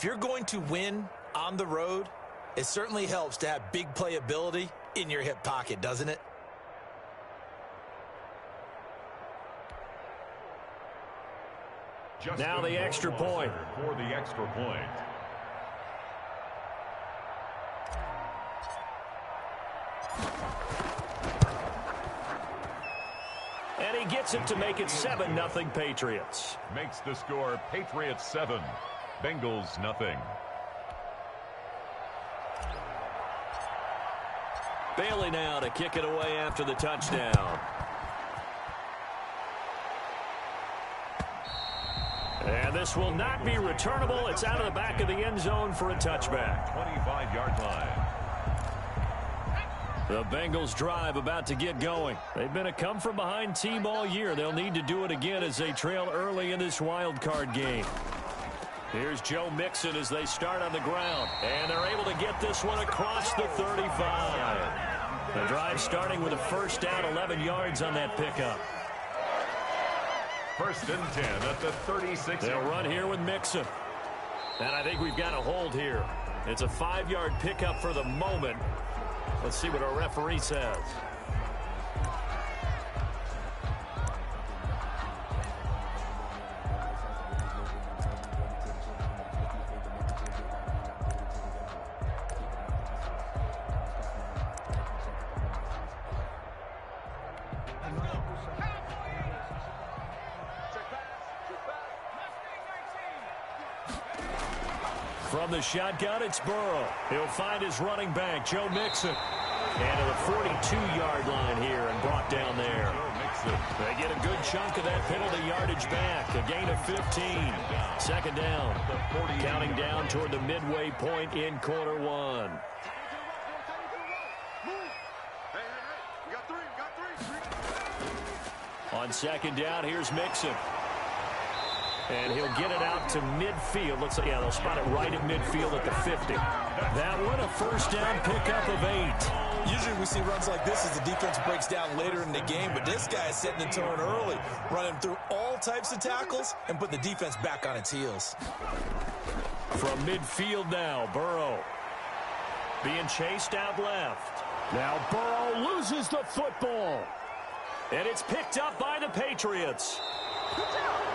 you're going to win on the road, it certainly helps to have big playability in your hip pocket, doesn't it? Now the extra point. For the extra point. And he gets it to make it 7-0 Patriots. Makes the score Patriots 7, Bengals nothing. Bailey now to kick it away after the touchdown. And this will not be returnable. It's out of the back of the end zone for a touchback. 25-yard line. The Bengals drive about to get going. They've been a come-from-behind team all year. They'll need to do it again as they trail early in this wild card game. Here's Joe Mixon as they start on the ground. And they're able to get this one across the 35. The drive starting with a first down, 11 yards on that pickup. First and 10 at the 36. They'll run here with Mixon. And I think we've got a hold here. It's a 5-yard pickup for the moment. Let's see what our referee says. From the shotgun, it's Burrow. He'll find his running back, Joe Mixon. And to the 42-yard line here and brought down there. They get a good chunk of that penalty yardage back. A gain of 15. Second down. Counting down toward the midway point in quarter one. On second down, here's Mixon. And he'll get it out to midfield. Let's say, yeah, they'll spot it right at midfield at the 50. That one, a first down pickup of 8. Usually we see runs like this as the defense breaks down later in the game, but this guy is setting the tone early, running through all types of tackles and putting the defense back on its heels. From midfield now, Burrow being chased out left. Now Burrow loses the football. And it's picked up by the Patriots.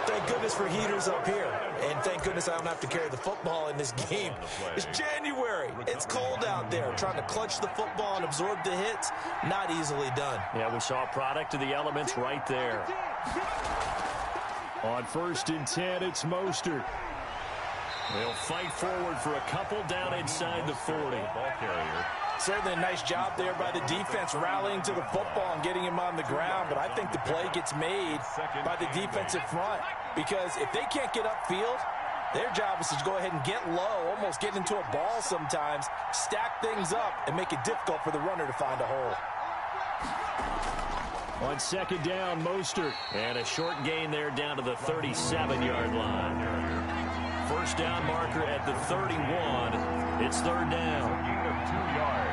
Thank goodness for heaters up here. And thank goodness I don't have to carry the football in this game. It's January. It's cold out there. Trying to clutch the football and absorb the hits, not easily done. Yeah, we saw a product of the elements right there. On first and 10, it's Mostert. They'll fight forward for a couple down inside the 40. Ball carrier. Certainly a nice job there by the defense rallying to the football and getting him on the ground, but I think the play gets made by the defensive front because if they can't get upfield, their job is to go ahead and get low, almost get into a ball sometimes, stack things up, and make it difficult for the runner to find a hole. On second down, Mostert. And a short gain there down to the 37-yard line. First down marker at the 31. It's third down. 2 yards.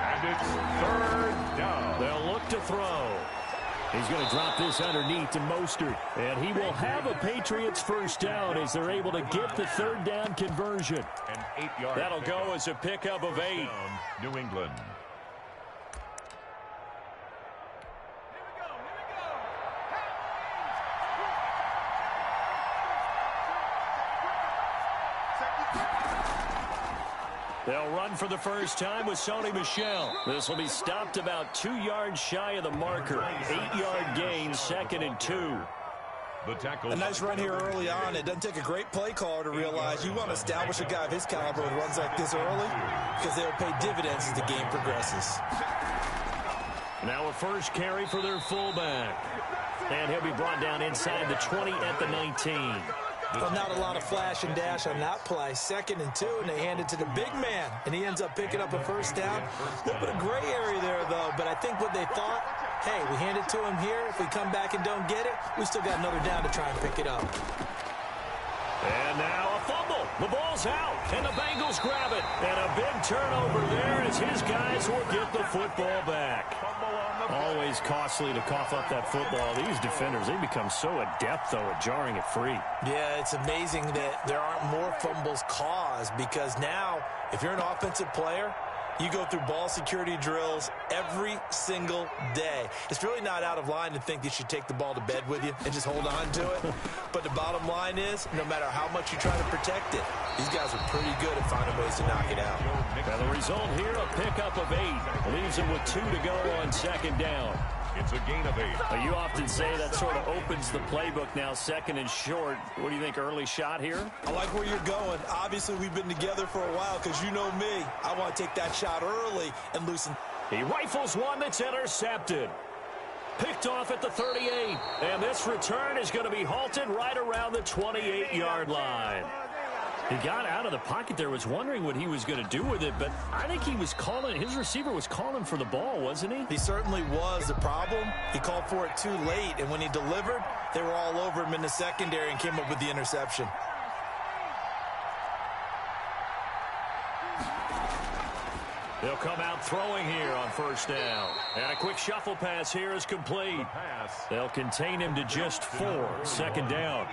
And it's third down. They'll look to throw. He's going to drop this underneath to Mostert. And he will have a Patriots first down as they're able to get the third down conversion. An 8-yard. That'll go as a pickup of 8. New England. They'll run for the first time with Sony Michel. This will be stopped about 2 yards shy of the marker. 8-yard gain, second and 2. The tackle. A nice run here early on. It doesn't take a great play caller to realize you want to establish a guy of his caliber with runs like this early because they'll pay dividends as the game progresses. Now a first carry for their fullback. And he'll be brought down inside the 20 at the 19. Well, not a lot of flash and dash on that play. Second and 2, and they hand it to the big man, and he ends up picking up a first down. A little bit of gray area there, though, but I think what they thought, hey, we hand it to him here. If we come back and don't get it, we still got another down to try and pick it up. And now a fumble. The ball ball's out, and the Bengals grab it. And a big turnover there as his guys will get the football back. Always costly to cough up that football. These defenders, they become so adept, though, at jarring it free. Yeah, it's amazing that there aren't more fumbles caused, because now, if you're an offensive player, you go through ball security drills every single day. It's really not out of line to think you should take the ball to bed with you and just hold on to it. But the bottom line is, no matter how much you try to protect it, these guys are pretty good at finding ways to knock it out. Now the result here, a pickup of 8. Leaves them with 2 to go on second down. It's a gain of 8. You often say that sort of opens the playbook now, second and short. What do you think, early shot here? I like where you're going. Obviously, we've been together for a while because you know me. I want to take that shot early and loosen. He rifles one that's intercepted. Picked off at the 38. And this return is going to be halted right around the 28-yard line. He got out of the pocket there, was wondering what he was going to do with it, but I think he was calling, his receiver was calling for the ball, wasn't he? He certainly was. The problem, he called for it too late, and when he delivered, they were all over him in the secondary and came up with the interception. They'll come out throwing here on first down. And a quick shuffle pass here is complete. They'll contain him to just 4, second down.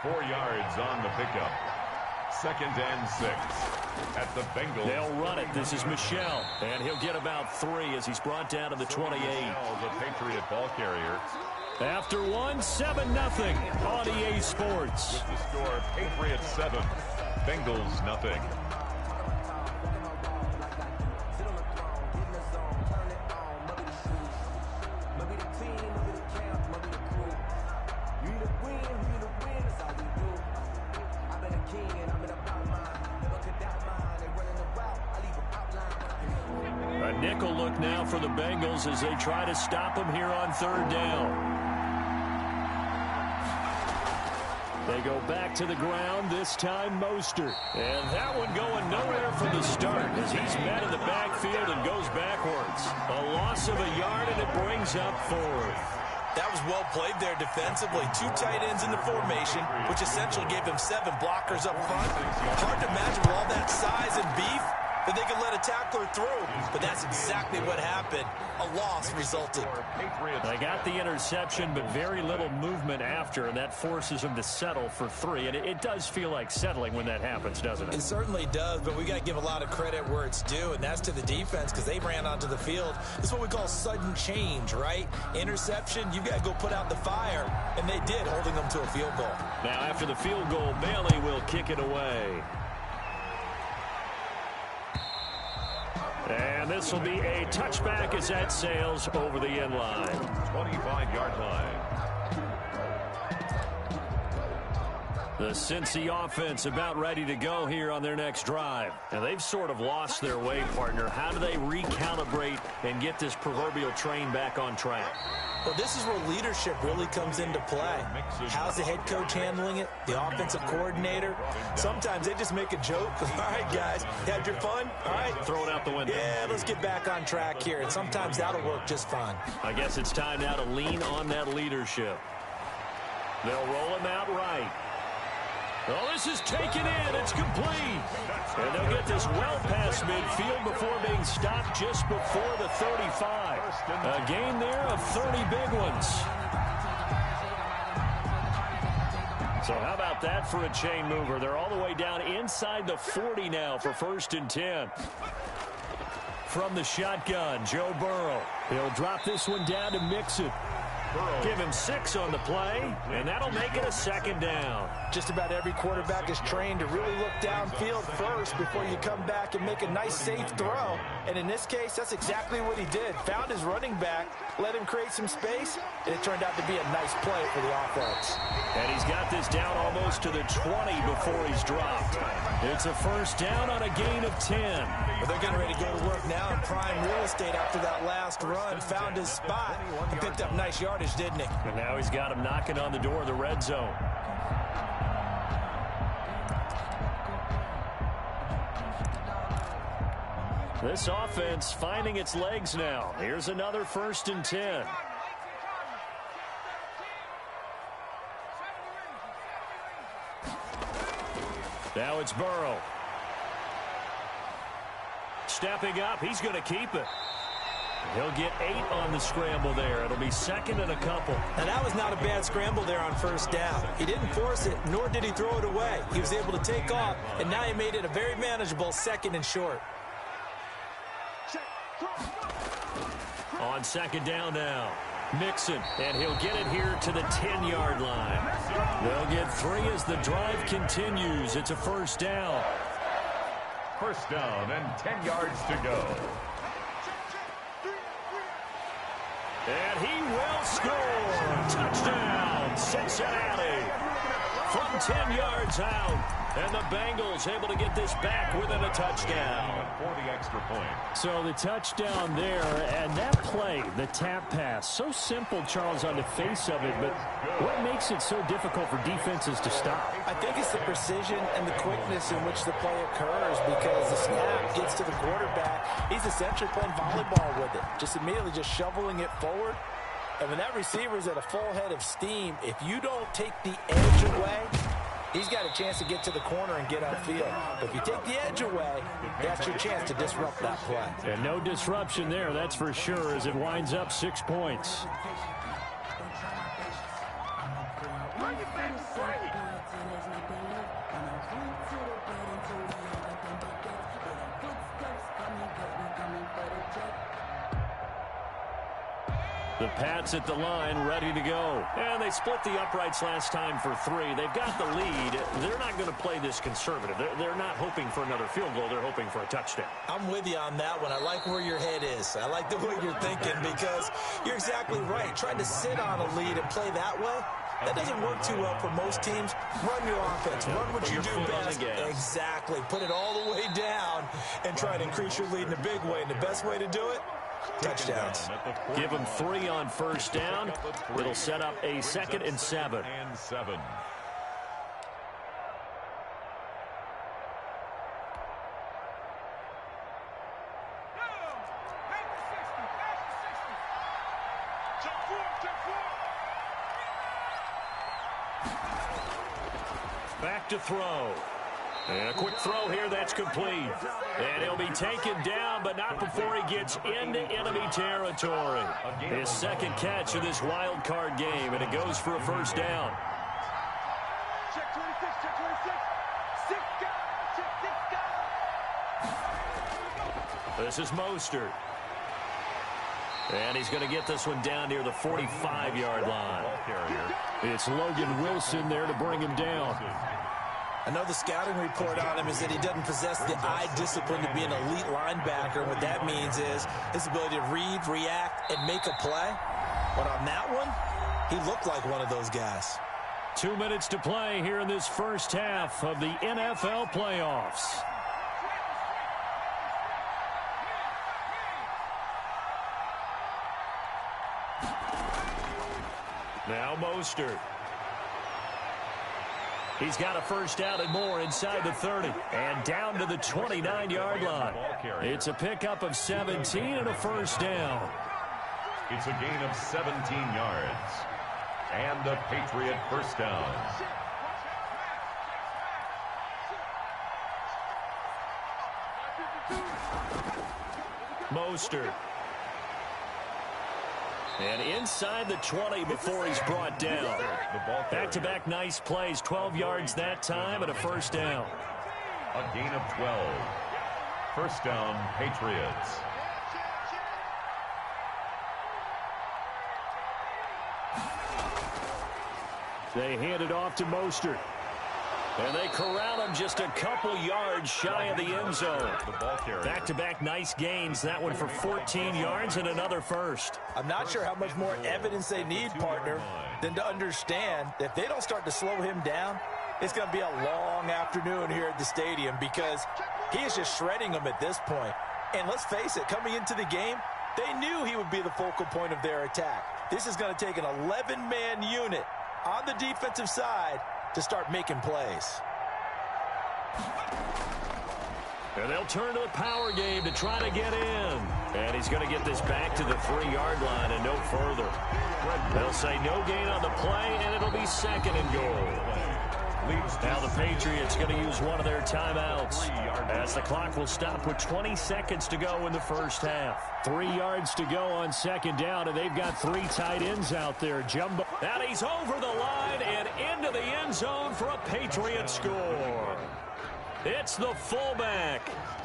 4 yards on the pickup. 2nd and 6 at the Bengals. They'll run it. This is Michel, and he'll get about 3 as he's brought down to the 28. The Patriot ball carrier. After 1, 7-0 on EA Sports. With the score, Patriots 7, Bengals nothing. Nickel look now for the Bengals as they try to stop him here on third down. They go back to the ground, this time Mostert. And that one going nowhere from the start as he's met in the backfield and goes backwards. A loss of a yard, and it brings up 4th. That was well played there defensively. 2 tight ends in the formation, which essentially gave them 7 blockers up front. Hard to imagine with all that size and beef that they could let a tackler through, but that's exactly what happened. A loss resulted. They got the interception, but very little movement after, and that forces them to settle for 3. And it does feel like settling when that happens, doesn't it? It certainly does, but we got to give a lot of credit where it's due, and that's to the defense because they ran onto the field. This is what we call sudden change, right? Interception, you got to go put out the fire, and they did, holding them to a field goal. Now after the field goal, Bailey will kick it away. And this will be a touchback as that sails over the end line. 25-yard line. The Cincy offense about ready to go here on their next drive. And they've sort of lost their way, partner. How do they recalibrate and get this proverbial train back on track? Well, this is where leadership really comes into play. How's the head coach handling it? The offensive coordinator? Sometimes they just make a joke. All right, guys, had your fun? All right. Throw it out the window. Yeah, let's get back on track here. And sometimes that'll work just fine. I guess it's time now to lean on that leadership. They'll roll him out right. Oh, this is taken in. It's complete. And they'll get this well past midfield before being stopped just before the 35. A gain there of 30 big ones. So how about that for a chain mover? They're all the way down inside the 40 now for 1st and 10. From the shotgun, Joe Burrow. He'll drop this one down to Mixon. Give him 6 on the play, and that'll make it a 2nd down. Just about every quarterback is trained to really look downfield first before you come back and make a nice, safe throw. And in this case, that's exactly what he did. Found his running back, let him create some space, and it turned out to be a nice play for the offense. And he's got this down almost to the 20 before he's dropped. It's a 1st down on a gain of 10. Well, they're getting ready to go to work now in prime real estate after that last run. Found his spot. He picked up nice yardage, didn't he? And now he's got him knocking on the door of the red zone. This offense finding its legs now. Here's another 1st and 10. Now Now it's Burrow. Stepping up, he's going to keep it. He'll get 8 on the scramble there. It'll be second and a couple. Now, that was not a bad scramble there on first down. He didn't force it, nor did he throw it away. He was able to take off, and now he made it a very manageable second and short. On second down now, Mixon, and he'll get it here to the 10-yard line. They'll get 3 as the drive continues. It's a first down. First down and 10 yards to go. And he will score. Touchdown, Cincinnati. From 10 yards out. And the Bengals able to get this back within a touchdown. For the extra point. So the touchdown there, and that play, the tap pass, so simple, Charles, on the face of it, but what makes it so difficult for defenses to stop? I think it's the precision and the quickness in which the play occurs, because the snap gets to the quarterback. He's essentially playing volleyball with it, just immediately just shoveling it forward. And when that receiver's at a full head of steam, if you don't take the edge away, he's got a chance to get to the corner and get upfield. But if you take the edge away, that's your chance to disrupt that play. And no disruption there, that's for sure, as it winds up 6 points. The Pats at the line, ready to go. And they split the uprights last time for 3. They've got the lead. They're not going to play this conservative. They're not hoping for another field goal. They're hoping for a touchdown. I'm with you on that one. I like where your head is. I like the way you're thinking, because you're exactly right. Trying to sit on a lead and play that way, that doesn't work too well for most teams. Run your offense. Run what you do best. Exactly. Put it all the way down and try to increase your lead in a big way. And the best way to do it, touchdowns. Give them 3 on first down. It'll set up a 2nd and 7. Back to throw. And a quick throw here, that's complete. And he'll be taken down, but not before he gets into enemy territory. His 2nd catch of this wild card game, and it goes for a first down. Check 26, check 26. 6 guys, check 6 guys. This is Mostert. And he's going to get this one down near the 45-yard line. It's Logan Wilson there to bring him down. I know the scouting report on him is that he doesn't possess the eye discipline to be an elite linebacker. What that means is his ability to read, react, and make a play. But on that one, he looked like one of those guys. 2 minutes to play here in this first half of the NFL playoffs. Now Mostert. He's got a first down and more inside the 30. And down to the 29-yard line. It's a pickup of 17 and a first down. It's a gain of 17 yards. And a Patriot first down. Mostert. And inside the 20 before he's brought down. Back-to-back nice plays, 12 yards that time and a first down. A gain of 12. First down, Patriots. They hand it off to Mostert. And they corral him just a couple yards shy of the end zone. Back-to-back nice gains. That one for 14 yards and another first. I'm not sure how much more evidence they need, partner, than to understand that if they don't start to slow him down, it's going to be a long afternoon here at the stadium, because he is just shredding them at this point. And let's face it, coming into the game, they knew he would be the focal point of their attack. This is going to take an 11-man unit on the defensive side to start making plays. And they'll turn to the power game to try to get in. And he's going to get this back to the 3-yard line and no further. They'll say no gain on the play, and it'll be second and goal. leads to Now the Patriots going to use one of their timeouts as the clock will stop with 20 seconds to go in the first half. 3 yards to go on second down, and they've got 3 tight ends out there. Jumbo. And he's over the line and into the end zone for a Patriot score. It's the fullback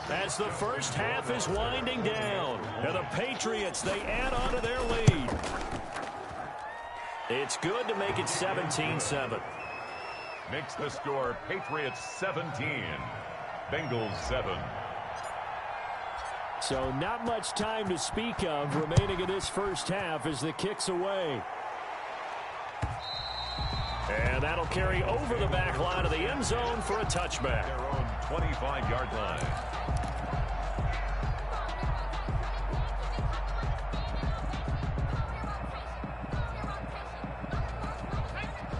as the first half is winding down. And the Patriots, they add on to their lead. It's good to make it 17-7. makes the score Patriots 17, Bengals 7. So not much time to speak of remaining in this first half as the kick's away. And that'll carry over the back line of the end zone for a touchback. Their own 25-yard line.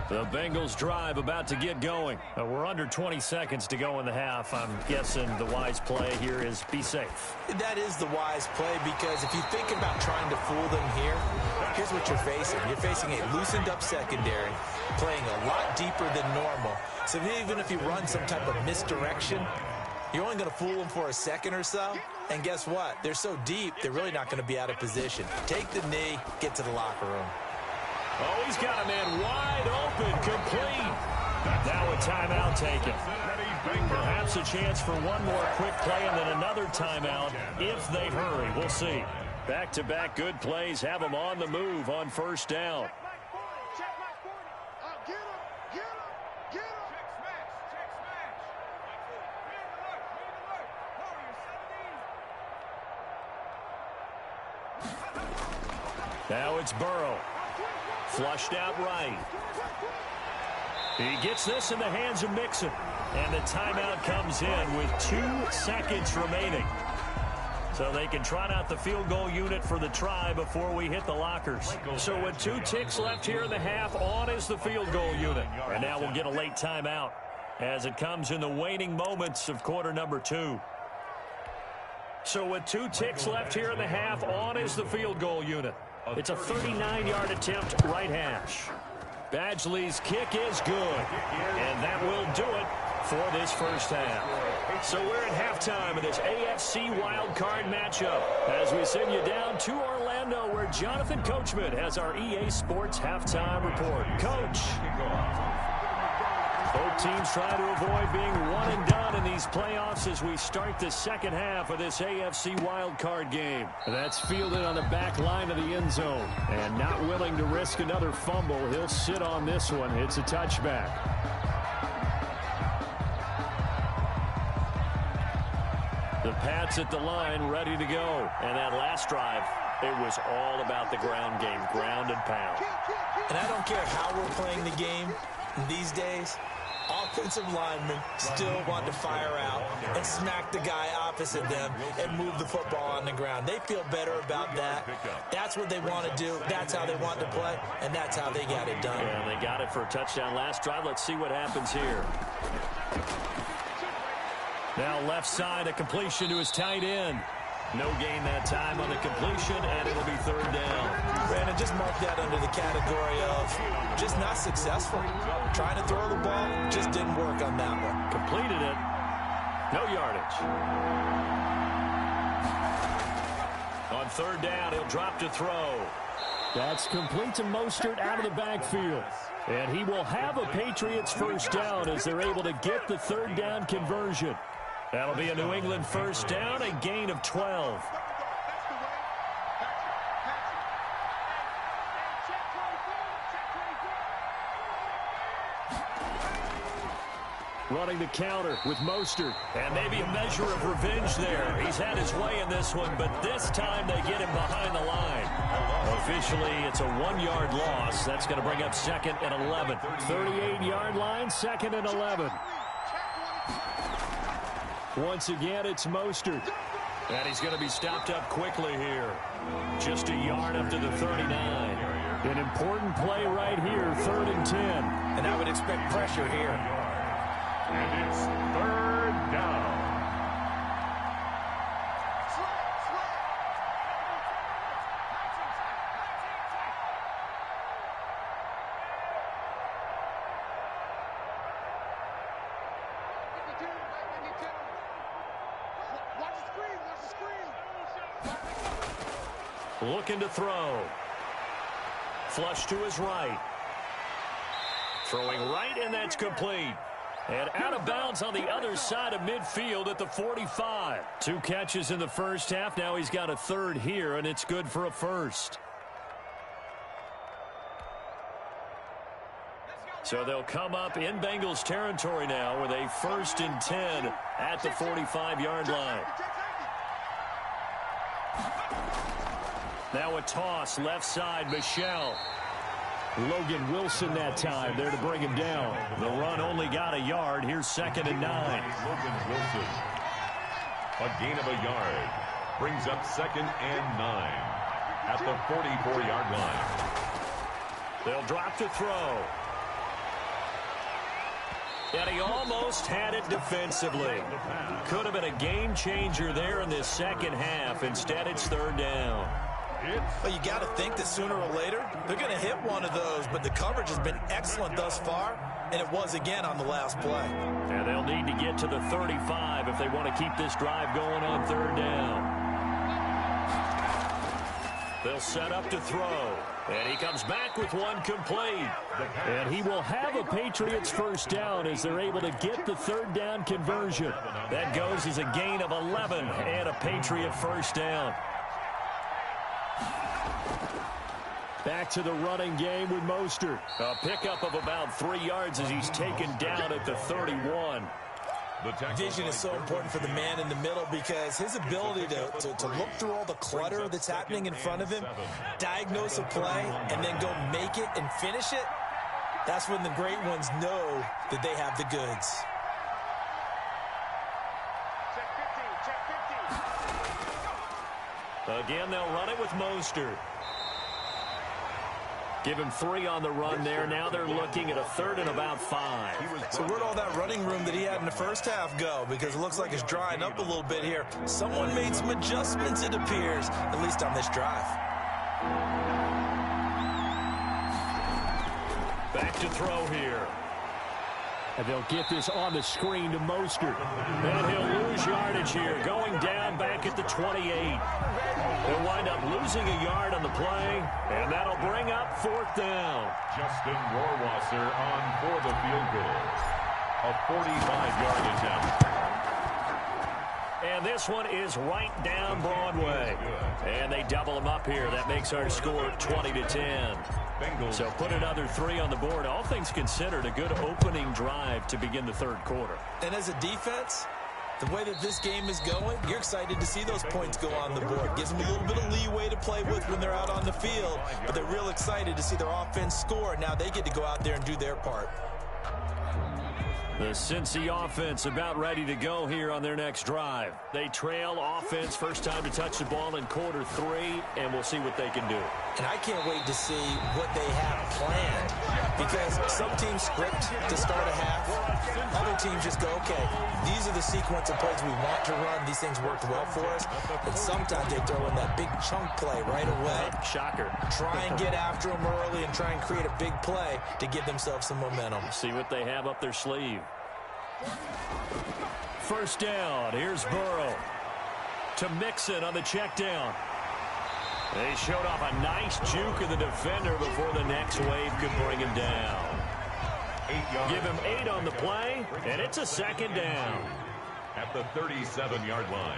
The Bengals drive about to get going. We're under 20 seconds to go in the half. I'm guessing the wise play here is be safe. That is the wise play, because if you think about trying to fool them here, here's what you're facing. You're facing a loosened up secondary, playing a lot deeper than normal. So even if you run some type of misdirection, you're only going to fool them for a second or so. And guess what? They're so deep, they're really not going to be out of position. Take the knee, get to the locker room. Oh, he's got a man wide open, complete. Now a timeout taken. Perhaps a chance for one more quick play and then another timeout if they hurry. We'll see. Back-to-back good plays have them on the move on first down. Now it's Burrow. Flushed out right. He gets this in the hands of Mixon. And the timeout comes in with 2 seconds remaining. So they can trot out the field goal unit for the try before we hit the lockers. So with 2 ticks left here in the half, on is the field goal unit. And now we'll get a late timeout as it comes in the waning moments of quarter number 2. So with 2 ticks left here in the half, on is the field goal unit. It's a 39-yard attempt, right hash. Badgley's kick is good, and that will do it for this first half. So we're at halftime of this AFC wildcard matchup as we send you down to Orlando, where Jonathan Coachman has our EA Sports halftime report. Coach. Both teams try to avoid being one and done in these playoffs as we start the second half of this AFC wildcard game. That's fielded on the back line of the end zone. And not willing to risk another fumble, he'll sit on this one. It's a touchback. The Pats at the line, ready to go. And that last drive, it was all about the ground game, ground and pound. And I don't care how we're playing the game these days, offensive linemen still want to fire out and smack the guy opposite them and move the football on the ground. They feel better about that. That's what they want to do. That's how they want to play, and that's how they got it done. Yeah, they got it for a touchdown last drive. Let's see what happens here. Now left side, a completion to his tight end. No gain that time on the completion, and it'll be third down. Brandon, just mark that under the category of just not successful. Trying to throw the ball, just didn't work on that one. Completed it. No yardage. On third down, he'll drop to throw. That's complete to Mostert out of the backfield. And he will have a Patriots first down as they're able to get the third down conversion. That'll be a New England first down, a gain of 12. Running the counter with Mostert. And maybe a measure of revenge there. He's had his way in this one, but this time they get him behind the line. Officially, it's a 1-yard loss. That's going to bring up second and 11. 38-yard line, second and 11. Once again, it's Mostert. And he's going to be stopped up quickly here. Just a yard up to the 39. An important play right here, 3rd and 10. And I would expect pressure here. And it's third down. Looking to throw. Flush to his right. Throwing right, and that's complete. And out of bounds on the other side of midfield at the 45. 2 catches in the first half. Now he's got a third here, and it's good for a first. So they'll come up in Bengals territory now with a 1st and 10 at the 45-yard line. Now a toss left side, Michelle. Logan Wilson that time there to bring him down. The run only got a yard. Here's 2nd and 9. Logan Wilson. A gain of a yard. Brings up 2nd and 9 at the 44-yard line. They'll drop to throw. And he almost had it defensively. Could have been a game changer there in this second half. Instead, it's 3rd down. Well, you got to think that sooner or later they're going to hit one of those, but the coverage has been excellent thus far, and it was again on the last play. And they'll need to get to the 35 if they want to keep this drive going on 3rd down. They'll set up to throw, and he comes back with one complete. And he will have a Patriots first down as they're able to get the 3rd down conversion. That goes as a gain of 11 and a Patriot first down. Back to the running game with Mostert. A pickup of about 3 yards as he's taken down at the 31. Vision is so important for the man in the middle because his ability to look through all the clutter that's happening in front of him, diagnose a play, and then go make it and finish it, that's when the great ones know that they have the goods. Again, they'll run it with Mostert. Give him 3 on the run there. Now they're looking at a 3rd and about 5. So where'd all that running room that he had in the first half go? Because it looks like it's drying up a little bit here. Someone made some adjustments, it appears, at least on this drive. Back to throw here. And they'll get this on the screen to Mostert. And he'll lose yardage here, going down back at the 28. He'll wind up losing a yard on the play, and that'll bring up 4th down. Justin Rohrwasser on for the field goal. A 45-yard attempt. And this one is right down Broadway. And they double him up here. That makes our score 20-10. So put another 3 on the board. All things considered, a good opening drive to begin the 3rd quarter. And as a defense, the way that this game is going, you're excited to see those points go on the board. Gives them a little bit of leeway to play with when they're out on the field, but they're real excited to see their offense score. Now they get to go out there and do their part. The Cincy offense about ready to go here on their next drive. They trail offense, first time to touch the ball in quarter 3, and we'll see what they can do. And I can't wait to see what they have planned, because some teams script to start a half. Other teams just go, okay, these are the sequence of plays we want to run. These things worked well for us. But sometimes they throw in that big chunk play right away. Shocker. Try and get after them early and try and create a big play to give themselves some momentum. See what they have up their sleeve. First down. Here's Burrow to Mixon on the check down. They showed off a nice juke of the defender before the next wave could bring him down. 8 yards. Give him 8 on the play, and it's a 2nd down. At the 37-yard line.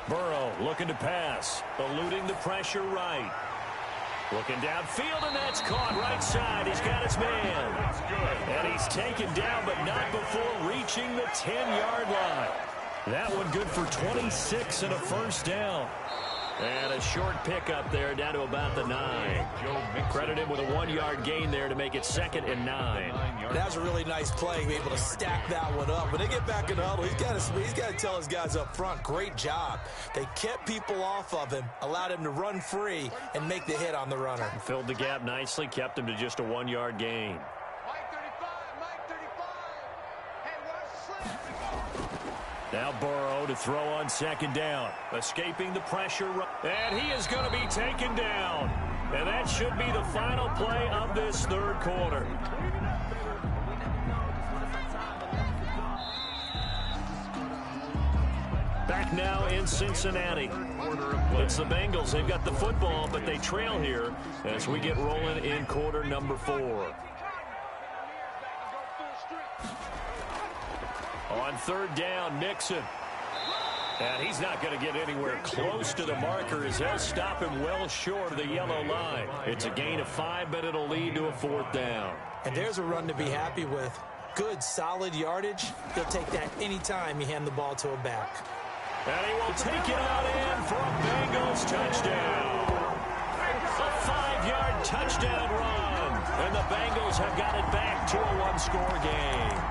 Burrow looking to pass, eluding the pressure right. Looking downfield, and that's caught right side. He's got his man. And he's taken down, but not before reaching the 10-yard line. That one good for 26 and a first down. And a short pickup there down to about the 9. Credit him with a 1-yard gain there to make it 2nd and 9. That was a really nice play, be able to stack that one up. When they get back in the huddle, he's got to tell his guys up front, great job. They kept people off of him, allowed him to run free, and make the hit on the runner. Filled the gap nicely, kept him to just a 1-yard gain. Now Burrow to throw on 2nd down. Escaping the pressure. And he is going to be taken down. And that should be the final play of this 3rd quarter. back now in Cincinnati. It's the Bengals. They've got the football, but they trail here as we get rolling in quarter number 4. On third down, Mixon. And he's not going to get anywhere close to the marker as they'll stop him well short of the yellow line. It's a gain of 5, but it'll lead to a 4th down. And there's a run to be happy with. Good, solid yardage. He'll take that anytime you hand the ball to a back. And he will take it out in for a Bengals touchdown. A 5-yard touchdown run. And the Bengals have got it back to a 1-score game.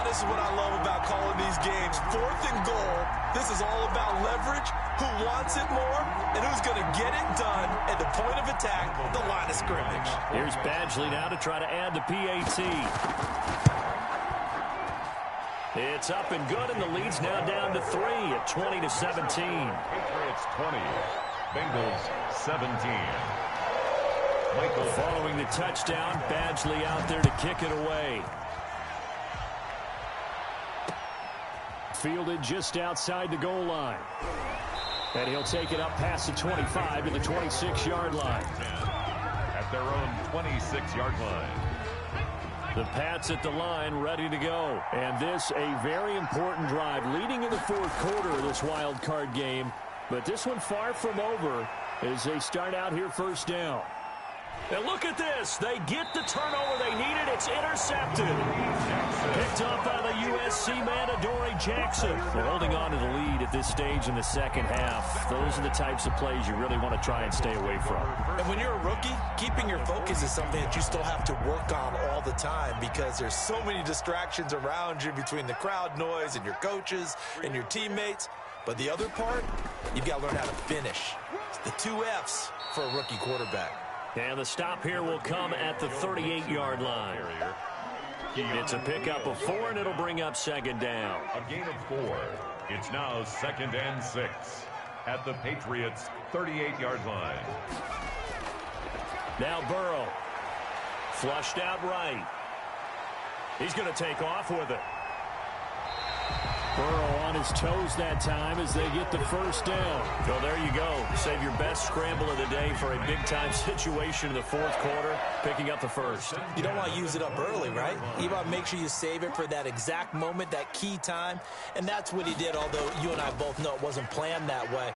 This is what I love about calling these games. 4th and goal. This is all about leverage, who wants it more, and who's going to get it done at the point of attack, the line of scrimmage. Here's Badgley now to try to add the PAT. It's up and good, and the lead's now down to 3 at 20-17. Patriots 20, Bengals 17. Michael following the touchdown, Badgley out there to kick it away. Fielded just outside the goal line. And he'll take it up past the 25 to the 26-yard line. At their own 26-yard line. The Pats at the line, ready to go. And this a very important drive leading in the 4th quarter of this wild card game. But this one far from over as they start out here first down. And look at this. They get the turnover they needed. It's intercepted. Picked up by the USC man, Adoree Jackson. They're holding on to the lead at this stage in the second half. Those are the types of plays you really want to try and stay away from. And when you're a rookie, keeping your focus is something that you still have to work on all the time because there's so many distractions around you between the crowd noise and your coaches and your teammates. But the other part, you've got to learn how to finish. It's the 2 F's for a rookie quarterback. And the stop here will come at the 38-yard line. It's a pickup of 4, and it'll bring up 2nd down. A gain of 4. It's now 2nd and 6 at the Patriots' 38-yard line. Now Burrow. Flushed out right. He's going to take off with it. Burrow on his toes that time as they get the first down. Well, there you go. Save your best scramble of the day for a big-time situation in the 4th quarter, picking up the first. You don't want to use it up early, right? You want to make sure you save it for that exact moment, that key time, and that's what he did, although you and I both know it wasn't planned that way.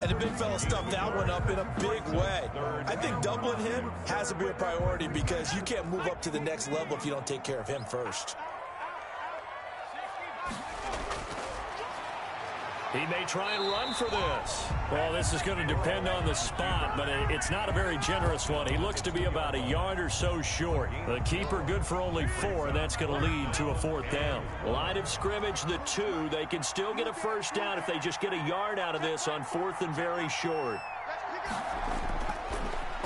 And the big fella stuffed that one up in a big way. I think doubling him has to be a priority because you can't move up to the next level if you don't take care of him first. He may try and run for this. Well, this is going to depend on the spot, but it's not a very generous one. He looks to be about a yard or so short. The keeper good for only 4, and that's going to lead to a 4th down. Line of scrimmage, the 2. They can still get a first down if they just get a yard out of this on 4th and very short.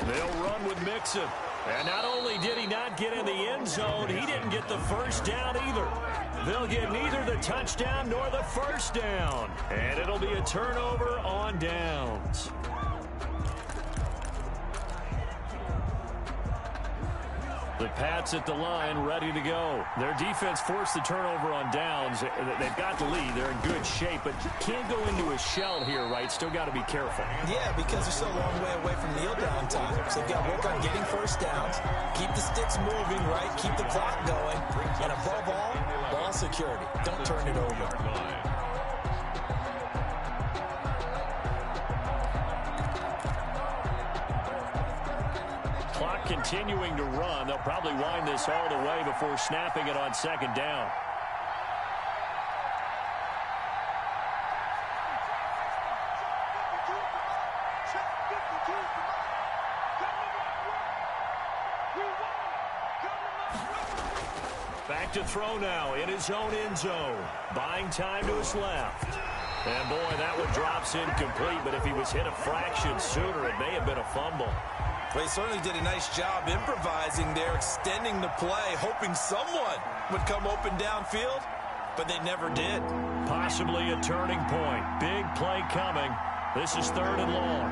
They'll run with Mixon. And not only did he not get in the end zone, he didn't get the first down either. They'll get neither the touchdown nor the first down. And it'll be a turnover on downs. The Pats at the line, ready to go. Their defense forced the turnover on downs. They've got the lead. They're in good shape, but can't go into a shell here, right? Still got to be careful. Yeah, because they're so a long way away from kneel down time. So they've got to work on getting first downs, keep the sticks moving, right? Keep the clock going. And above all, ball security. Don't turn it over. continuing to run. They'll probably wind this all the way before snapping it on second down. Back to throw now in his own end zone. Buying time to his left. And boy, that one drops incomplete, but if he was hit a fraction sooner, it may have been a fumble. Well, he certainly did a nice job improvising there, extending the play, hoping someone would come open downfield, but they never did. Possibly a turning point. Big play coming. This is 3rd and long.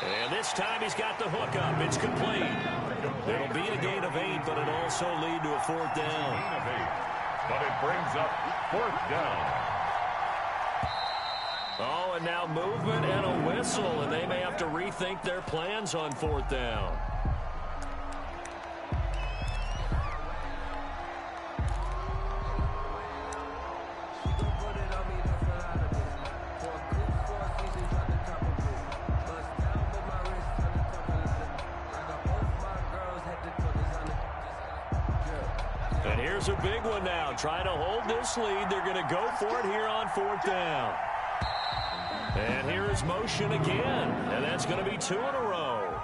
And this time he's got the hook up. It's complete. It'll be a gain of 8, but it'll also lead to a 4th down. Gain of 8, but it brings up 4th down. Oh, and now movement and a whistle, and they may have to rethink their plans on 4th down. And here's a big one now. Trying to hold this lead. They're going to go for it here on 4th down. And here is motion again. And that's going to be 2 in a row.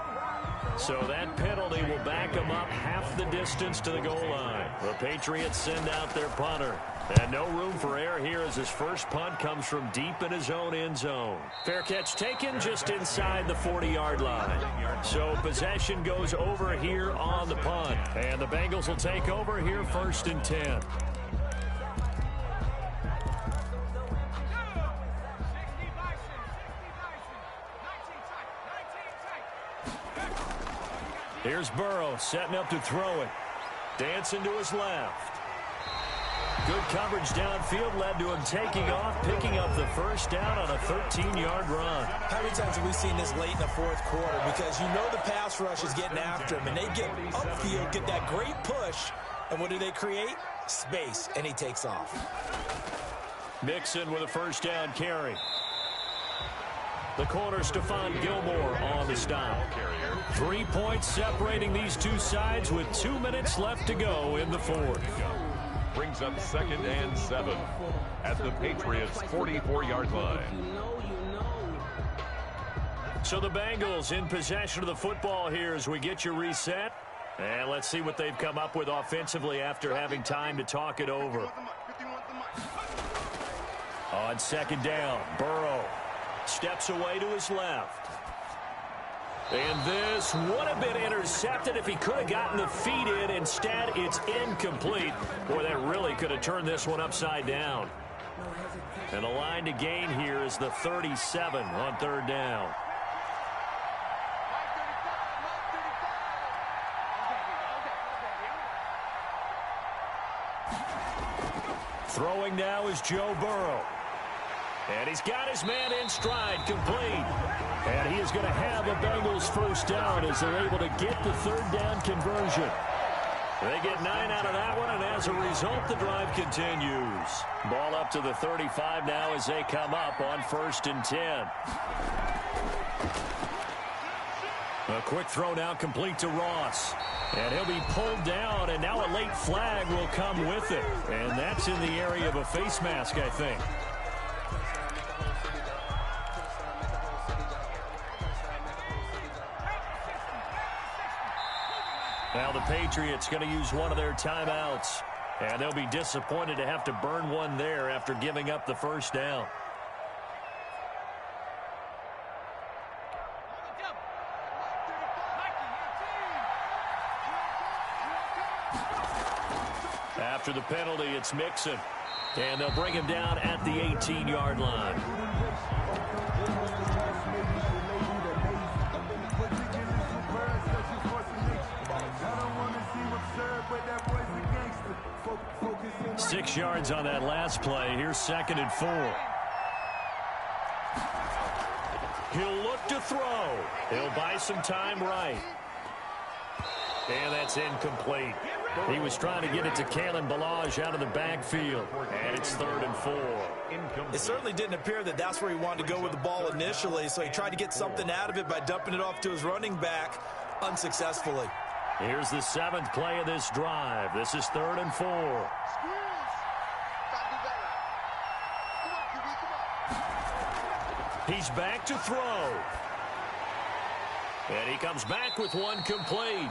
So that penalty will back them up half the distance to the goal line. The Patriots send out their punter. And no room for error here as his first punt comes from deep in his own end zone. Fair catch taken just inside the 40-yard line. So possession goes over here on the punt. And the Bengals will take over here 1st and 10. Here's Burrow setting up to throw it. Dancing to his left. Good coverage downfield led to him taking off, picking up the 1st down on a 13-yard run. How many times have we seen this late in the 4th quarter? Because you know the pass rush is getting after him, and they get upfield, get that great push, and what do they create? Space, and he takes off. Mixon with a 1st down carry. The corner, Stephon Gilmore on the stop. 3 points separating these two sides with 2 minutes left to go in the 4th. Brings up 2nd and 7 at the Patriots' 44-yard line. So the Bengals in possession of the football here as we get you reset. And let's see what they've come up with offensively after having time to talk it over. On 2nd down, Burrow steps away to his left. And this would have been intercepted if he could have gotten the feet in. Instead, it's incomplete. Boy, that really could have turned this one upside down. And the line to gain here is the 37 on 3rd down. Throwing now is Joe Burrow. And he's got his man in stride, complete. And he is going to have a Bengals 1st down as they're able to get the 3rd down conversion. They get 9 out of that one, and as a result, the drive continues. Ball up to the 35 now as they come up on 1st and 10. A quick throw now complete to Ross. And he'll be pulled down, and now a late flag will come with it. And that's in the area of a face mask, I think. Now the Patriots going to use one of their timeouts. And they'll be disappointed to have to burn one there after giving up the 1st down. After the penalty, it's Mixon. And they'll bring him down at the 18-yard line. Six yards on that last play. Here's 2nd and 4. He'll look to throw. He'll buy some time right. And that's incomplete. He was trying to get it to Kalen Ballage out of the backfield. And it's 3rd and 4. It certainly didn't appear that that's where he wanted to go with the ball initially, so he tried to get something out of it by dumping it off to his running back unsuccessfully. Here's the 7th play of this drive. This is 3rd and 4. He's back to throw. And he comes back with one complete.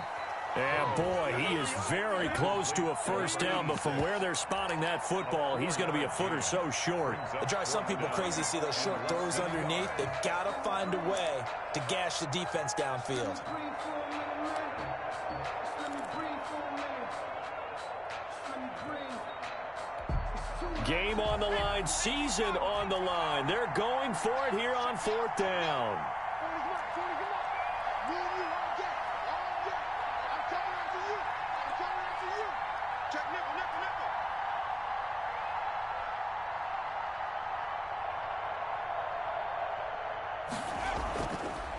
And, boy, he is very close to a first down, but from where they're spotting that football, he's going to be a foot or so short. It drives some people crazy to see those short throws underneath. They've got to find a way to gash the defense downfield. Game on the line, season on the line. They're going for it here on 4th down.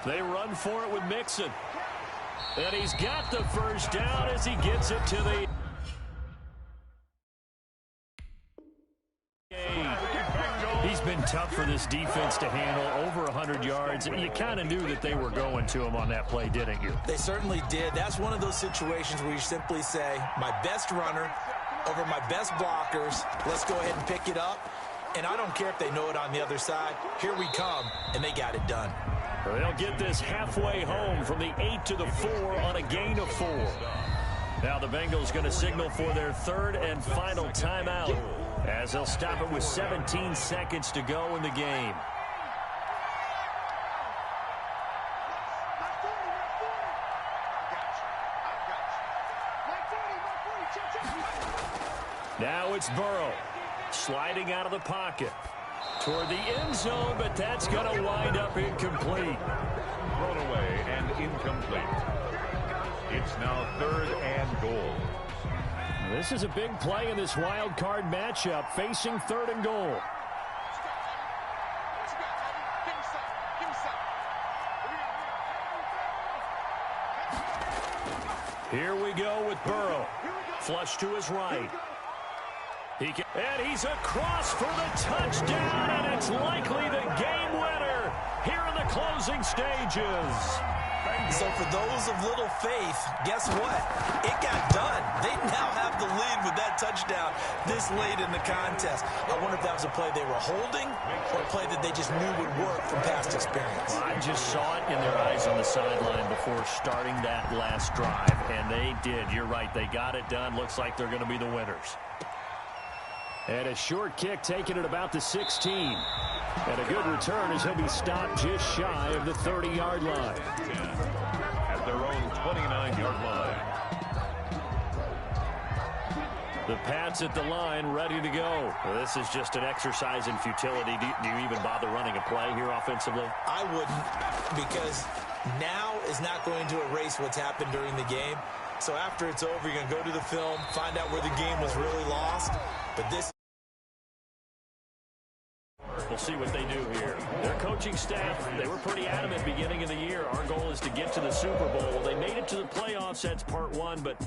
They run for it with Mixon. And he's got the first down as he gets it to the He's been tough for this defense to handle, over 100 yards. You kind of knew that they were going to him on that play, didn't you? They certainly did. That's one of those situations where you simply say, my best runner over my best blockers. Let's go ahead and pick it up. And I don't care if they know it on the other side. Here we come, and they got it done. They'll get this halfway home from the 8 to the 4 on a gain of 4. Now the Bengals going to signal for their 3rd and final timeout, as they'll stop it with 17 seconds to go in the game. Now it's Burrow, sliding out of the pocket toward the end zone, but that's going to wind up incomplete. Thrown away and incomplete. It's now 3rd and goal. This is a big play in this wild card matchup, facing 3rd and goal. Here we go with Burrow. Flush to his right. And he's across for the touchdown, and it's likely the game winner here in the closing stages. So for those of little faith, guess what? It got done. They now have the lead with that touchdown this late in the contest. I wonder if that was a play they were holding or a play that they just knew would work from past experience. Well, I just saw it in their eyes on the sideline before starting that last drive, and they did. You're right. They got it done. Looks like they're going to be the winners. And a short kick taken at about the 16. And a good return as he'll be stopped just shy of the 30-yard line. At their own 29-yard line. The Pats at the line, ready to go. Well, this is just an exercise in futility. Do you even bother running a play here offensively? I wouldn't, because now is not going to erase what's happened during the game. So after it's over, you're going to go to the film, find out where the game was really lost. But this... We'll see what they do here. Their coaching staff, they were pretty adamant beginning of the year. Our goal is to get to the Super Bowl. They made it to the playoffs. That's part 1, but